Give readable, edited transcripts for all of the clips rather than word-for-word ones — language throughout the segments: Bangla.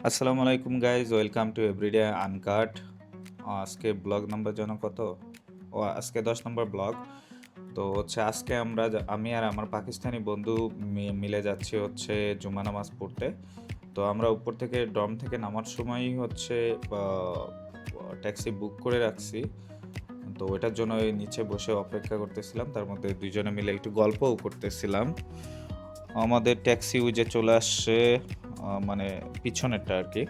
আসসালামু আলাইকুম guys, welcome to everyday uncut. আজকে ব্লগ নাম্বার যেন কত? আজকে 10 নম্বর ব্লগ। তো হচ্ছে আজকে আমি আর আমার পাকিস্তানি বন্ধু মিলে যাচ্ছি হচ্ছে জুমা নামাজ পড়তে। তো আমরা উপর থেকে ডর্ম থেকে নামার সময়ই হচ্ছে ট্যাক্সি বুক করে রাখছি। তো ওইটার জন্য ওই নিচে বসে অপেক্ষা করতেছিলাম, তার মধ্যে দুইজনে মিলে একটু গল্পও করতেছিলাম। আমাদের ট্যাক্সি ওই যে চলে আসছে, মানে পিছনেরটা আর কি।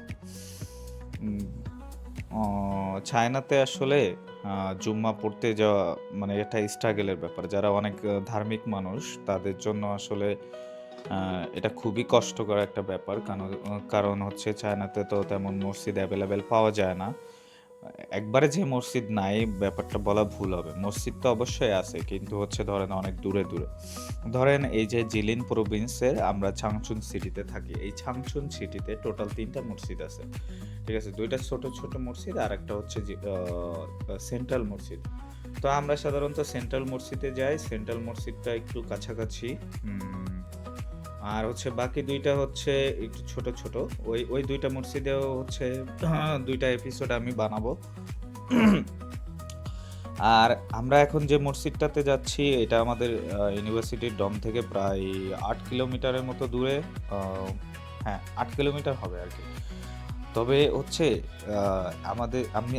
উম, চায়নাতে আসলে জুম্মা পড়তে যাওয়া মানে এটা স্ট্রাগেলের ব্যাপার। যারা অনেক ধার্মিক মানুষ তাদের জন্য আসলে এটা খুবই কষ্টকর একটা ব্যাপার। কারণ হচ্ছে চায়নাতে তো তেমন মসজিদ অ্যাভেলেবেল পাওয়া যায় না। একবারে যে মসজিদ নাই ব্যাপারটা বলা ভুল হবে। মসজিদ তো অবশ্যই আছে, কিন্তু হচ্ছে ধরেন অনেক দূরে দূরে। ধরেন এই যে জিলিন প্রভিন্সের আমরা চাংচুন সিটিতে থাকি। এই চাংচুন সিটিতে টোটাল 3টা মসজিদ আছে, ঠিক আছে। 2টা ছোট ছোট মসজিদ আর একটা হচ্ছে সেন্ট্রাল মসজিদ। তো আমরা সাধারণত সেন্ট্রাল মসজিদে যাই। সেন্ট্রাল মসজিদটা একটু কাছাকাছি। আর হচ্ছে বাকি 2টা হচ্ছে একটু ছোট ছোট। ওই 2টা মসজিদেও হচ্ছে 2টা এপিসোড আমি বানাবো। আর আমরা এখন যে মসজিদটাতে যাচ্ছি এটা আমাদের ইউনিভার্সিটির ডম থেকে প্রায় 8 কিলোমিটারের মতো দূরে। হ্যাঁ, 8 কিলোমিটার হবে আর কি। তবে হচ্ছে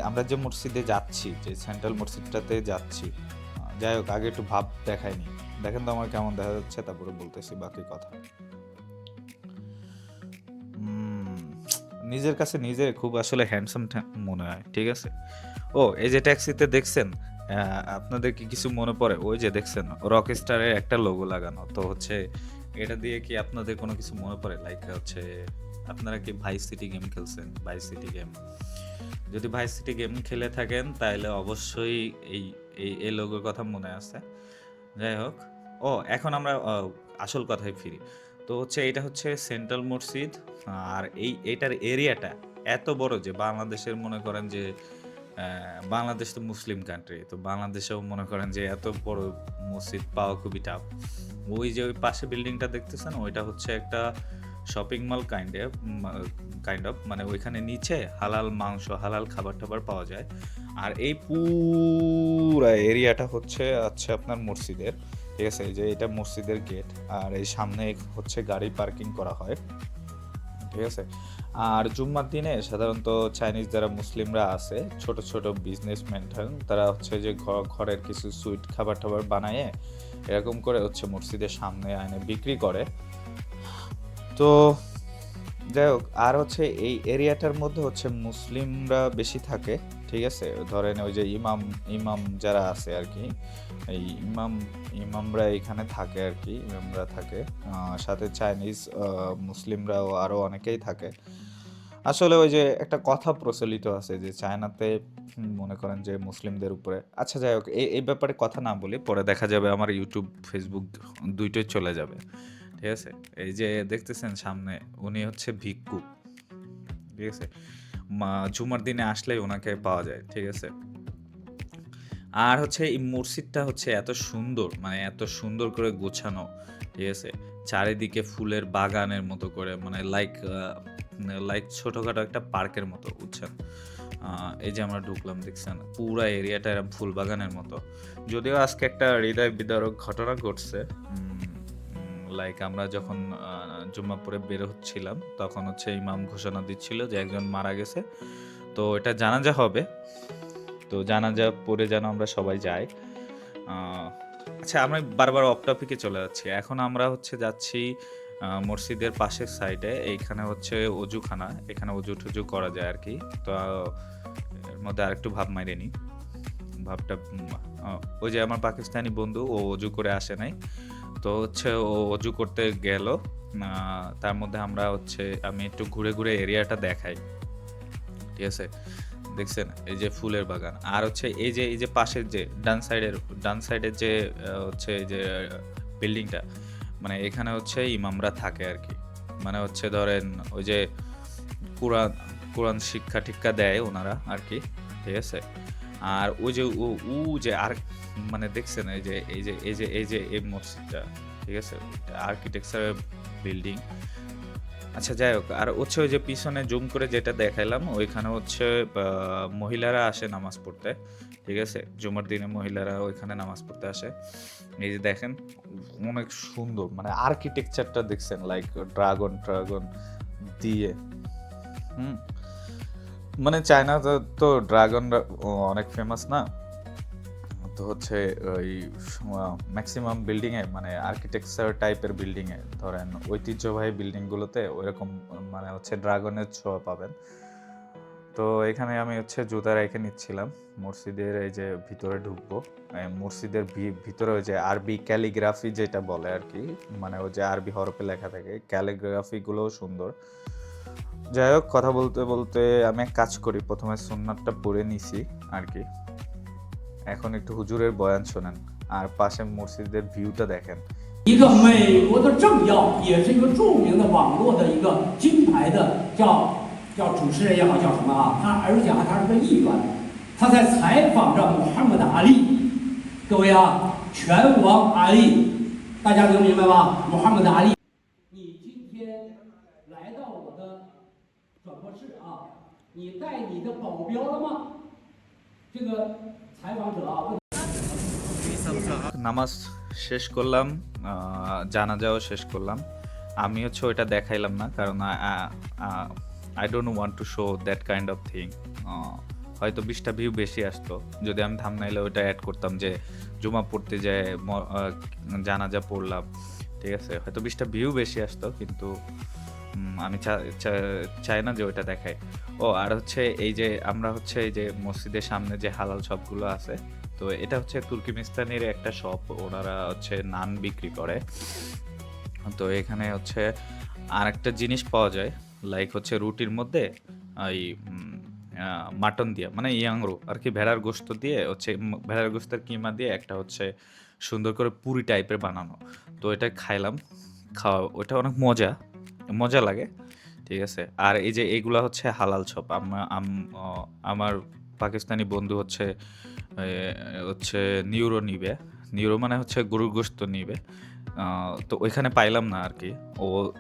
আমরা যে মসজিদে যাচ্ছি, যে সেন্ট্রাল মসজিদটাতে যাচ্ছি, যাই হোক আগে একটু ভাব দেখায়নি। দেখেন তো আমার কেমন দেখা যাচ্ছে, তারপরে বলতেছি বাকি কথা। উম, নিজের কাছে নিজে খুব আসলে হ্যান্ডসাম মনে হয়, ঠিক আছে। ও এই যে ট্যাক্সিতে দেখছেন, আপনাদের কি কিছু মনে পড়ে? ওই যে দেখছেন রক স্টারের একটা লোগো লাগানো, তো হচ্ছে এটা দিয়ে কি আপনাদের কোনো কিছু মনে পড়ে? লাইক হচ্ছে আপনারা কি ভাইস সিটি গেম খেলছেন? ভাইস সিটি গেম, যদি ভাইস সিটি গেম খেলে থাকেন তাহলে অবশ্যই এই এই লোগোর কথা মনে আছে। যাই হোক, এখন আমরা আসল কথায় ফিরি। তো হচ্ছে এটা হচ্ছে সেন্ট্রাল মসজিদ। আর এটার এরিয়াটা এত বড় যে বাংলাদেশের মনে করেন যে বাংলাদেশ তো মুসলিম কান্ট্রি, তো বাংলাদেশেও মনে করেন যে এত বড় মসজিদ পাওয়া খুবই টাফ। ওই পাশে বিল্ডিংটা দেখতেছেন, ওইটা হচ্ছে একটা শপিং মল কাইন্ড অফ, মানে ওইখানে নিচে হালাল মাংস, হালাল খাবার টাবার পাওয়া যায়। আর এই পুরা এরিয়াটা হচ্ছে আপনার মসজিদের, ঠিক আছে। এই যে এটা মসজিদের গেট, আর এই সামনে হচ্ছে গাড়ি পার্কিং করা হয়, ঠিক আছে। আর জুম্মার দিনে সাধারণত চাইনিজ যারা মুসলিমরা আছে, ছোট ছোট বিজনেসম্যান, তারা হচ্ছে যে ঘরের কিছু সুইট খাবার টাবার বানায় এরকম করে হচ্ছে মসজিদের সামনে আইনে বিক্রি করে। তো যাই হোক, আর হচ্ছে এই এরিয়াটার মধ্যে হচ্ছে মুসলিমরা বেশি থাকে, ঠিক আছে। ধরেন ওই যে ইমাম যারা আছে আর কি, এই ইমামরা এখানে থাকে আর কি, ইমামরা থাকে। সাথে চাইনিজ মুসলিমরাও আরও অনেকেই থাকে। আসলে ওই যে একটা কথা প্রচলিত আছে যে চায়নাতে মনে করেন যে মুসলিমদের উপরে, আচ্ছা যাই হোক, এই ব্যাপারে কথা না বলি, পরে দেখা যাবে আমার ইউটিউব ফেসবুক দুইটোই চলে যাবে, ঠিক আছে। এই যে দেখতেছেন সামনে, উনি হচ্ছে ভিক্ষু, ঠিক আছে। ঝুমার দিনে আসলেই ওনাকে পাওয়া যায়, ঠিক আছে। আর হচ্ছে এই মসজিদটা হচ্ছে এত সুন্দর, মানে এত সুন্দর করে গোছানো, ঠিক আছে। চারিদিকে ফুলের বাগানের মতো করে, মানে লাইক ছোটখাটো একটা পার্কের মতো, বুঝছেন। এই যে আমরা ঢুকলাম, দেখছেন পুরা এরিয়াটা এরকম ফুল বাগানের মতো। যদিও আজকে একটা হৃদয় বিদারক ঘটনা ঘটছে। লাইক আমরা যখন জুম্মা পড়ে বের হচ্ছিলাম, তখন হচ্ছে ইমাম ঘোষণা দিচ্ছিল যে একজন মারা গেছে। তো এটা জানাজা হবে, তো জানাজা পড়ে যেন আমরা সবাই যাই। আচ্ছা, আমরা বারবার অফ টপিকে চলে যাচ্ছি। এখন আমরা হচ্ছে যাচ্ছি মসজিদের পাশের সাইডে, এইখানে হচ্ছে অজুখানা, এখানে অজু টজু করা যায় আর কি। তো এর মধ্যে আরেকটু ভাব মাইরে নি, ভাবটা ওই যে আমার পাকিস্তানি বন্ধু, ও অজু করে আসে নাই, তো হচ্ছে ও অজু করতে গেল। তার মধ্যে আমি একটু ঘুরে ঘুরে এরিয়াটা দেখাই, ঠিক আছে। দেখছেন এই যে ফুলের বাগান, আর হচ্ছে এই যে পাশের যে ডান সাইডের যে হচ্ছে এই যে বিল্ডিংটা, মানে এখানে হচ্ছে ইমামরা থাকে আর কি। মানে হচ্ছে ধরেন ওই যে কোরআন কোরআন শিক্ষা টিক্ষা দেয় ওনারা আর কি, ঠিক আছে। আর ওই যে যে আর মানে দেখছেন এই মসজিদটা, ঠিক আছে, আর্কিটেকচারের বিল্ডিং। আচ্ছা যাই হোক। আর হচ্ছে ওই যে পিছনে জুম করে যেটা দেখাইলাম ওইখানে হচ্ছে মহিলারা আসে নামাজ পড়তে। ঠিক আছে? জুমার দিনে মহিলারা ওইখানে নামাজ পড়তে আসে। এই যে দেখেন অনেক সুন্দর মানে আর্কিটেকচারটা দেখছেন লাইক ড্রাগন দিয়ে। হুম? মানে চায়নাতে তো ড্রাগনরা অনেক ফেমাস না? তো হচ্ছে ওই ম্যাক্সিমাম বিল্ডিংয়ে মানে আর্কিটেকচার টাইপের বিল্ডিংয়ে ধরেন ঐতিহ্যবাহী বিল্ডিংগুলোতে ওইরকম মানে হচ্ছে ড্রাগনের ছোঁয়া পাবেন। তো এখানে আমি হচ্ছে জুতা রেখে নিচ্ছিলাম মসজিদের এই যে ভিতরে ঢুকবো। মসজিদের ভিতরে ওই যে আরবি ক্যালিগ্রাফি যেটা বলে আর কি, মানে ওই যে আরবি হরফে লেখা থাকে ক্যালিগ্রাফিগুলোও সুন্দর। যাই হোক কথা বলতে বলতে আমি এক কাজ করি, প্রথমে সুন্নাতটা পড়ে নিছি আর কি। এখন একটু হুজুরের বয়ান শোনেন আর পাশে মসজিদের ভিউটা দেখেন। 一个美国的政要，也是一个著名的网络的一个金牌的叫主持人也好，叫什么啊？他而且他是个议员，他在采访着穆罕默德阿里。各位啊，拳王阿里，大家能明白吗？穆罕默德阿里，你今天来到我的转播室啊，你带你的保镖了吗？这个采访者啊问。 নামাজ শেষ করলাম, জানাজাও শেষ করলাম। আমি হচ্ছে ওইটা দেখাইলাম না কারণ I don't want to show that kind of thing. হয়তো 20টা ভিউ বেশি আসতো যদি আমি থাম্বনেইলে ওইটা অ্যাড করতাম যে জুমা পড়তে যায় জানাজা পড়লাম, ঠিক আছে? হয়তো 20টা ভিউ বেশি আসতো, কিন্তু আমি চাই না যে ওইটা দেখাই। ও আর হচ্ছে এই যে আমরা হচ্ছে এই যে মসজিদের সামনে যে হালাল শপগুলো আছে, তো এটা হচ্ছে তুর্কিমিস্তানের একটা শপ, ওনারা হচ্ছে নান বিক্রি করে। তো এখানে হচ্ছে আর একটা জিনিস পাওয়া যায় লাইক হচ্ছে রুটির মধ্যে ওই মাটন দিয়ে মানে ইয়াংরো আর কি, ভেড়ার গোস্ত দিয়ে হচ্ছে ভেড়ার গোস্তের কিমা দিয়ে একটা হচ্ছে সুন্দর করে পুরি টাইপের বানানো। তো এটা খাইলাম, ওটা অনেক মজা লাগে, ঠিক আছে? আর এই যে এগুলা হচ্ছে হালাল শপ। আমার পাকিস্তানি বন্ধু হচ্ছে নিউরো নিবে, নিউরো মানে হচ্ছে গরুর গোস্ত নিবে। তো ওইখানে পাইলাম না আর কি।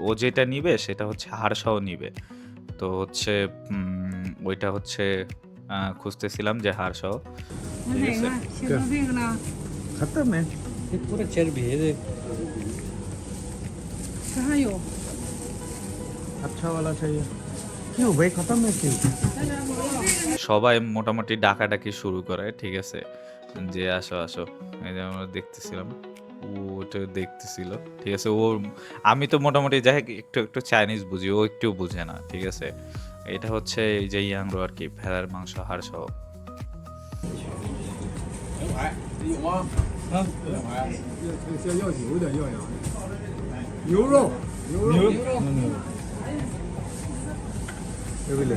ও যেটা নিবে সেটা হচ্ছে হাড়সহ নিবে। তো হচ্ছে ওইটা হচ্ছে খুঁজতেছিলাম যে হাড়সহ, ঠিক আছে? खत्म है ये पूरा चर्बी है देख। कहाँ यो अच्छा वाला चाहिए क्यों भाई खत्म है क्यों সবাই মোটামুটি ডাকাডাকি শুরু করে, ঠিক আছে? যে আসো আসো, এই যে আমরা দেখতেছিলাম, ওটা দেখতেছিল, ঠিক আছে? আমি তো মোটামুটি যাই হোক একটু চাইনিজ বুঝি, ও একটু বুঝে না, ঠিক আছে? এটা হচ্ছে এই যে ইয়াংরো আর কি, ভেড়ার মাংস হাড় সহ। 有吗？啊，要油的要呀，牛肉，牛肉，ये भी ले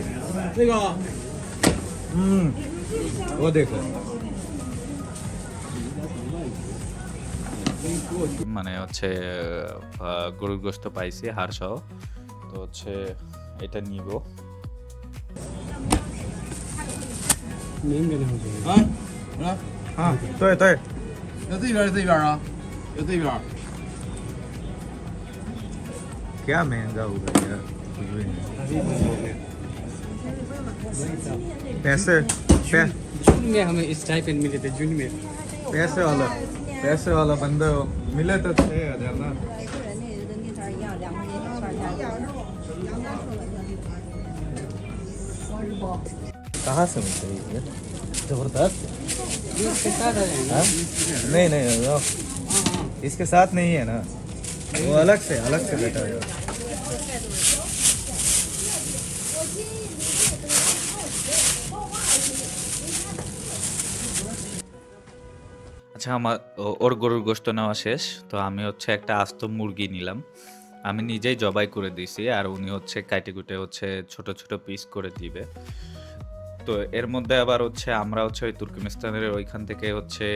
那个 वो देखो মানে হচ্ছে গরুর গোস্ত পাইছি হাড় সহ, তো হচ্ছে এটা নিব। 明白的好像。啊，啊，हाँ对对要这边这边啊，要这边。 क्या महंगा होगा यार कुछ भी नहीं पैसे जून में हमें स्टाइपेंड मिले थे जून में। पैसे वाला बंदा मिले तो 6,000 ना 每个人那个那点儿一样，2块钱一串儿一样。 कहाँ से मिलते हैं ये जबरदस्त। ये इसके साथ आ जाएगा। हाँ? नहीं वो इसके साथ नहीं है ना, वो अलग से बेटा है। আচ্ছা আমার ওর গরুর গোস্ত নেওয়া শেষ, তো আমি হচ্ছে একটা আস্ত মুরগি নিলাম। আমি নিজেই জবাই করে দিয়েছি আর উনি হচ্ছে কাইটে কুটে হচ্ছে ছোট ছোট পিস করে দিবে। তো এর মধ্যে আবার হচ্ছে আমরা হচ্ছে ওই তুর্কমেনিস্তানের ওইখান থেকে হচ্ছে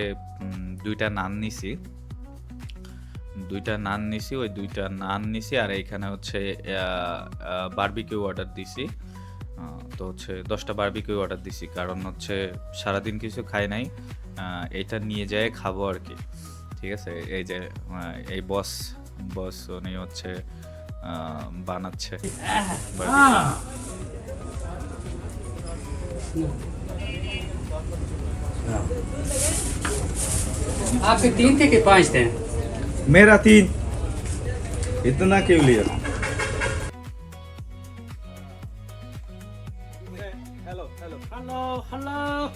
2টা নান নিছি, ওই 2টা নান নিছি আর এইখানে হচ্ছে বারবিকিউ অর্ডার দিছি। তো হচ্ছে 10টা বারবিকিউ অর্ডার দিছি কারণ হচ্ছে সারাদিন কিছু খাই নাই, এটা নিয়ে যেয়ে খাবো আর কি, ঠিক আছে? এই যে এই বস উনি হচ্ছে বানাচ্ছে। आपके 3 थे कि 5 थे? मेरा 3 इतना क्यों लिया Hello，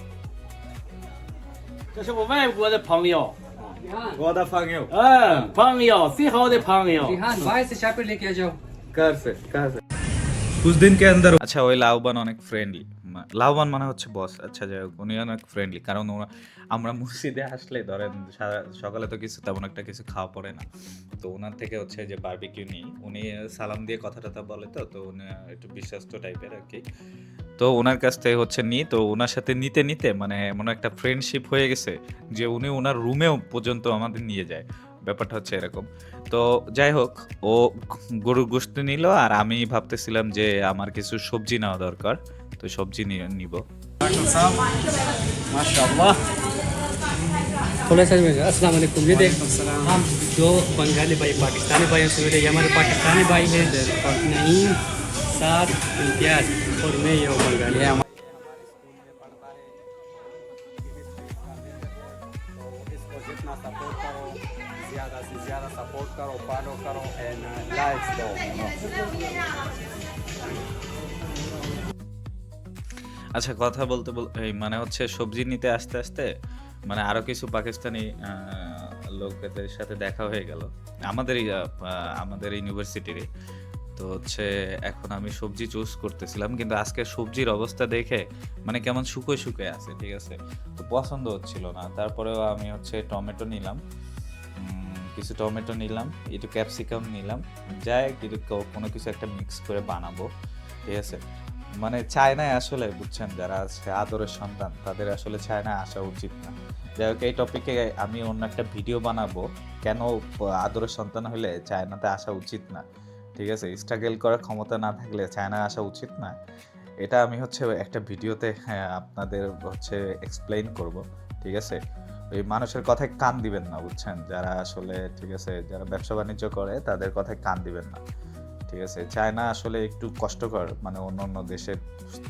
这是我外国的朋友，我的朋友朋友，最好的朋友。 रिहान भाई से चाय पे लेके आ जाओ। घर से कुछ दिन के अंदर আচ্ছা ওই লাভবান অনেক ফ্রেন্ডলি, লাভবান মানে হচ্ছে বস। আচ্ছা যাই হোক, উনি অনেক ফ্রেন্ডলি, কারণ আমরা মসজিদে আসলে ধরেন সকালে তো কিছু তেমন একটা কিছু খাওয়া পড়ে না, তো ওনার থেকে হচ্ছে যে বারবিকিউ নিই, উনি সালাম দিয়ে কথা টথা বলে, তো উনি একটু বিশ্বাস্ত টাইপের আর কি। তো ওনার কাছ থেকে হচ্ছে নিই, তো ওনার সাথে নিতে নিতে মানে এমন একটা ফ্রেন্ডশিপ হয়ে গেছে যে উনি ওনার রুমেও পর্যন্ত আমাদের নিয়ে যায়। ব্যাপারটা হচ্ছে এরকম। তো যাই হোক, ও গরুর গোশত নিল, আর আমি ভাবতেছিলাম যে আমার কিছু সবজি নেওয়া দরকার, তো সবজি নিব। माशाल्लाह। थोड़ा सा अस्सलाम वालेकुम। ये देख हम दो बंगाली भाई पाकिस्तानी भाई से मिले, ये हमारे पाकिस्तानी भाई हैं नईम, साद, इम्तियाज और मैं ये बंगाली। इसको जितना सपोर्ट करो, ज़्यादा से ज़्यादा सपोर्ट करो, फॉलो करो एंड लाइक्स दो। আচ্ছা কথা বলতে এই মানে হচ্ছে সবজি নিতে আসতে আসতে মানে আরো কিছু পাকিস্তানি লোকদের সাথে দেখা হয়ে গেল আমাদের ইউনিভার্সিটির। তো হচ্ছে এখন আমি সবজি চুজ করতেছিলাম, কিন্তু আজকে সবজির অবস্থা দেখে মানে কেমন শুকোয় শুকোয় আছে, ঠিক আছে, তো পছন্দ হচ্ছিল না। তারপরেও আমি হচ্ছে টমেটো নিলাম, কিছু টমেটো নিলাম, একটু ক্যাপসিকাম নিলাম, যাই কিন্তু কোনো কিছু একটা মিক্স করে বানাবো, ঠিক আছে। মানে চায়নায় আসলে বুঝছেন যারা আছে আদরের সন্তান, তাদের আসলে চায়নায় আসা উচিত না। যাই হোক, এই টপিকে আমি অন্য একটা ভিডিও বানাবো, কেন আদরের সন্তান হলে চায়নাতে আসা উচিত না, ঠিক আছে, স্ট্রাগল করার ক্ষমতা না থাকলে চায়নায় আসা উচিত না। এটা আমি হচ্ছে একটা ভিডিওতে আপনাদের হচ্ছে এক্সপ্লেইন করব, ঠিক আছে। ওই মানুষের কথায় কান দিবেন না, বুঝছেন, যারা আসলে ঠিক আছে যারা ব্যবসা বাণিজ্য করে তাদের কথায় কান দিবেন না, ঠিক আছে। চায়না আসলে একটু কষ্টকর মানে অন্য অন্য দেশের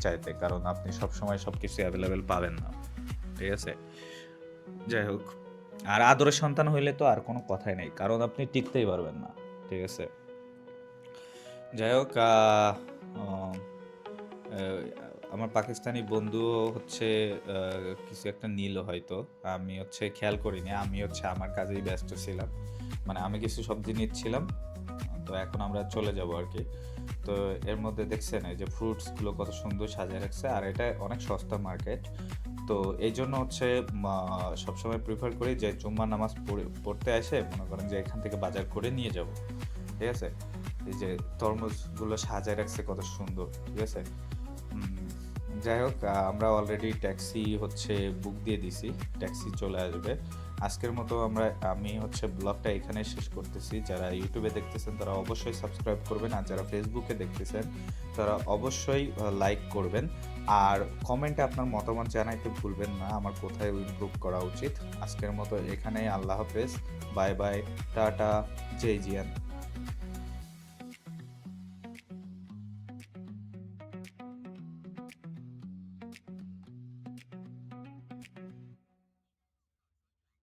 চাইতে, কারণ আপনি সবসময় সব কিছু অ্যাভেলেবেল পাবেন না, ঠিক আছে। যাই হোক, আর আদরের সন্তান হইলে তো আর কোনো কথাই নেই, কারণ আপনি টিকতেই পারবেন না, ঠিক আছে। যাই হোক, আমার পাকিস্তানি বন্ধু হচ্ছে কিছু একটা নিল হয়তো, আমি হচ্ছে খেয়াল করিনি, আমি হচ্ছে আমার কাজেই ব্যস্ত ছিলাম, মানে আমি কিছু সবজি নিচ্ছিলাম, তো এখন আমরা চলে যাব আর কি। তো এর মধ্যে দেখছেন এই যে ফ্রুটসগুলো কত সুন্দর সাজিয়ে রাখছে, আর এটা অনেক সস্তা মার্কেট। তো এই জন্য হচ্ছে সবসময় প্রিফার করি যে জুম্মার নামাজ পড়তে আসে মনে করেন যে এখান থেকে বাজার করে নিয়ে যাব, ঠিক আছে। এই যে তরমুজগুলো সাজিয়ে রাখছে কত সুন্দর, ঠিক আছে। যাই হোক, আমরা অলরেডি ট্যাক্সি হচ্ছে বুক দিয়ে দিছি, ট্যাক্সি চলে আসবে। আজকের মতো আমি হচ্ছে ব্লগটা এখানে শেষ করতেছি। যারা ইউটিউবে দেখতেছেন তারা অবশ্যই সাবস্ক্রাইব করবেন, আর যারা ফেসবুকে দেখতেছেন তারা অবশ্যই লাইক করবেন, আর কমেন্টে আপনার মতামত জানাইতে ভুলবেন না আমার কোথায় ইমপ্রুভ করা উচিত। আজকের মতো এখানেই, আল্লাহ হাফেজ, বাই বাই, টাটা, জয় জিয়ান।